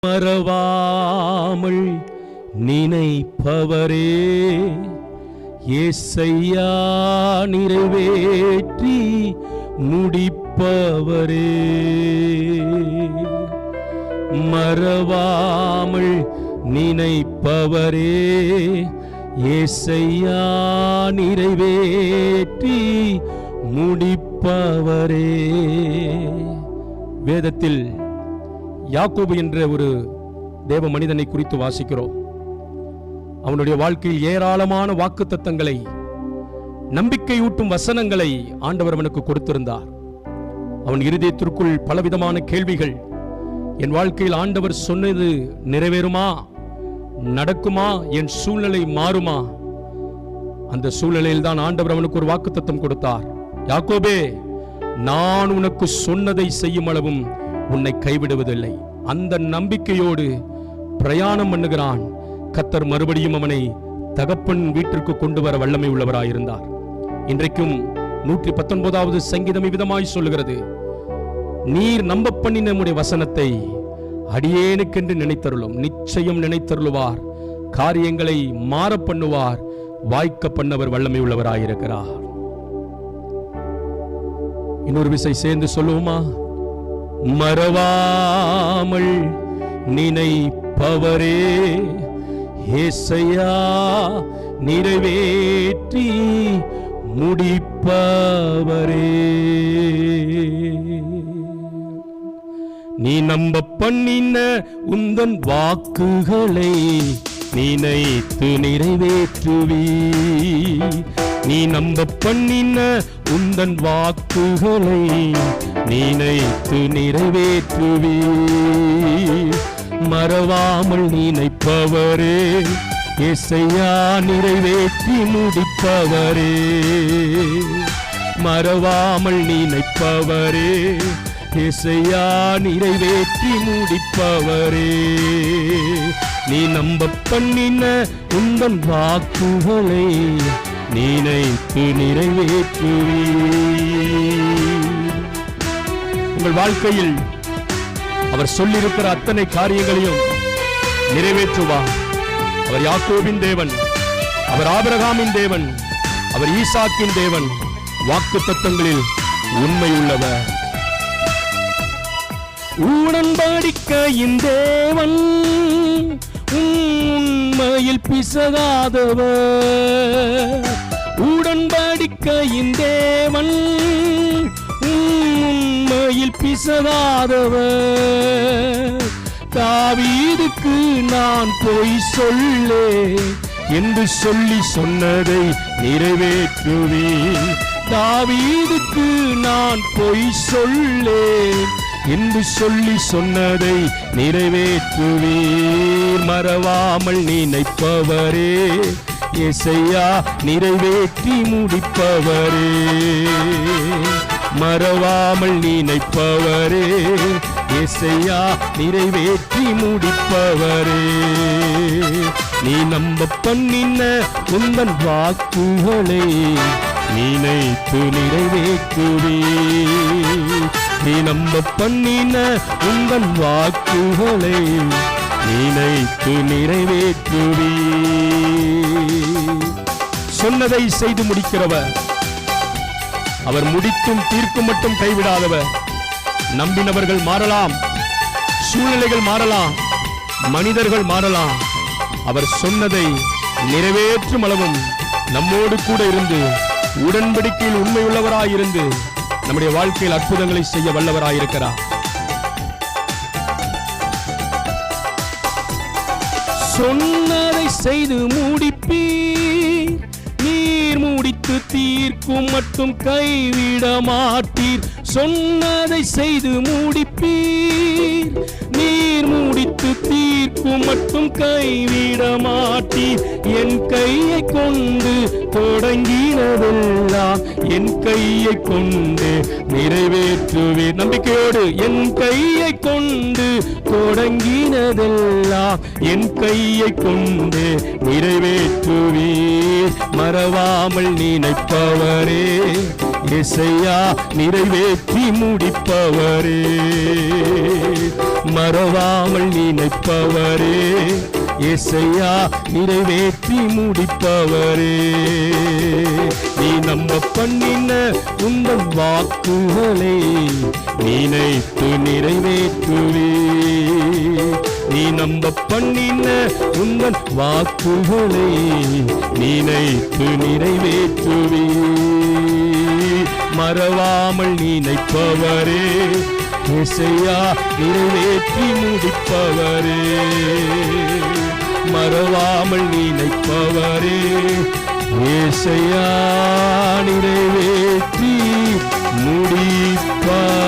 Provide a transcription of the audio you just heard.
மறவாமல் நினைப்பவரே, ஏசையா நிறைவேற்றி முடிப்பவரே. மறவாமல் நினைப்பவரே, ஏசையா நிறைவேற்றி முடிப்பவரே. வேதத்தில் யாக்கோபு என்ற ஒரு தேவ மனிதனை குறித்து வாசிக்கிறோம். அவனுடைய வாழ்க்கையில் ஏராளமான வாக்குத்தத்தங்களை, நம்பிக்கையூட்டும் வசனங்களை ஆண்டவர் அவனுக்கு கொடுத்திருந்தார். அவன் இருதயத்திற்குள் பலவிதமான கேள்விகள். என் வாழ்க்கையில் ஆண்டவர் சொன்னது நிறைவேறுமா, நடக்குமா, என் சூழ்நிலை மாறுமா? அந்த சூழ்நிலையில் தான் ஆண்டவர் அவனுக்கு ஒரு வாக்குத்தத்தம் கொடுத்தார். யாக்கோபே, நான் உனக்கு சொன்னதை செய்யும் அளவும் உன்னை கைவிடுவதில்லை. அந்த நம்பிக்கையோடு பிரயாணம் பண்ணுகிறான். கர்த்தர் மறுபடியும் அவனை தகப்பன் வீட்டிற்கு கொண்டு வர வல்லமை உள்ளவராயிருந்தார். இன்றைக்கும் 119வது சங்கீதம் விதமாய் சொல்லுகிறது, நீர் நம்ப பண்ணின நம்முடைய வசனத்தை அடியேனுக்கென்று நினைத்தருளும். நிச்சயம் நினைத்தருளுவார், காரியங்களை மாற பண்ணுவார், வாய்க்க பண்ணவர் வல்லமை உள்ளவராயிருக்கிறார். இன்னொரு விசை சேர்ந்து சொல்லுவோமா? மறவாமல் நினைப்பவரே, ஏசையா நிறைவேற்றி முடிப்பவரே. நீ நம்ப பண்ணின உந்தன் வாக்குகளை நினைத்து நிறைவேற்றுவி. நீ நம்ப பண்ணின உந்தன் வாக்குகளை நினைத்து நிறைவேற்றுவி. மறவாமல் நினைப்பவரே, ஏசையா நிறைவேற்றி முடிப்பவரே. மறவாமல் நினைப்பவரே, ஏசையா நிறைவேற்றி முடிப்பவரே. நீ நம்ப பண்ணின உந்தன் வாக்குகளை நினைத்து நிறைவேற்றுவி. உங்கள் வாழ்க்கையில் அவர் சொல்லியிருக்கிற அத்தனை காரியங்களையும் நிறைவேற்றுவார். அவர் யாக்கோபின் தேவன், அவர் ஆபிரகாமின் தேவன், அவர் ஈசாக்கின் தேவன். வாக்குத்தத்தங்களில் உண்மை உள்ளவர். உடன்படிக்கையின் தேவன், உண்மையில் பிசகாதவர். உடன்படிக்கையின் தேவன், உண்மையில் பிசகாதவர். தாவீதுக்கு நான் பொய் சொல்லே என்று சொல்லி சொன்னதை நிறைவேற்றுவேன். தாவீதுக்கு நான் பொய் சொல்லே என்று சொல்லி சொன்னதை நிறைவேற்றுவீர். மறவாமல் நினைப்பவரே, ஏசையா நிறைவேற்றி முடிப்பவரே. மறவாமல் நினைப்பவரே, ஏசையா நிறைவேற்றி முடிப்பவரே. நீ நம்ப பண்ணின உந்தன் வாக்குகளை நினைத்து நிறைவேற்றுவே. நீ நம்ப பண்ணின உந்தன் வாக்குகளை நினைத்து நிறைவேற்றுவே. சொன்னதை செய்து முடிக்கிறவர், அவர் முடித்தும் தீர்க்கும் மட்டும் கைவிடாதவர். நம்பினவர்கள் மாறலாம், சூழ்நிலைகள் மாறலாம், மனிதர்கள் மாறலாம். அவர் சொன்னதை நிறைவேற்றும் அளவும் நம்மோடு கூட இருந்து, உடன்படிக்கையில் உண்மை உள்ளவராயிருந்து நம்முடைய வாழ்க்கையில் அற்புதங்களை செய்ய வல்லவராயிருக்கிறார். சொன்னதை செய்து முடிப்பீர், நீர் முடித்து தீர்க்கும் மட்டும் கைவிட மாட்டீர். சொன்னதை செய்து முடிப்பீர், நீர் முடித்து தீர்க்கும் மட்டும் கைவிட மாட்டீர். என் கையை கொண்டு தொடங்கினதெல்லாம் என் கையை கொண்டு நிறைவேற்றுவேன். நம்பிக்கையோடு என் கையை கொண்டு தொடங்கினதெல்லாம் என் கையை கொண்டு நிறைவேற்றுவீர். மறவாமல் நினைப்பவரே இசையா நிறைவேற்றி முடிப்பவரே. மறவாமல் நினைப்பவரே இசையா நிறைவேற்றி முடிப்பவரே. நீ நம்ப பண்ணின உந்தன் வாக்குகளை நினைத்து நிறைவேற்றுவே. நீ நம்ப பண்ணின உந்தன் வாக்குகளை நினைத்து நிறைவேற்றுவே. மறவாமல் நினைப்பவரே இசையா நிறைவேற்றி முடிப்பவரே. மறவாமல் நினைப்பவரே இசையா நிறைவேற்றி முடிப்பவரே.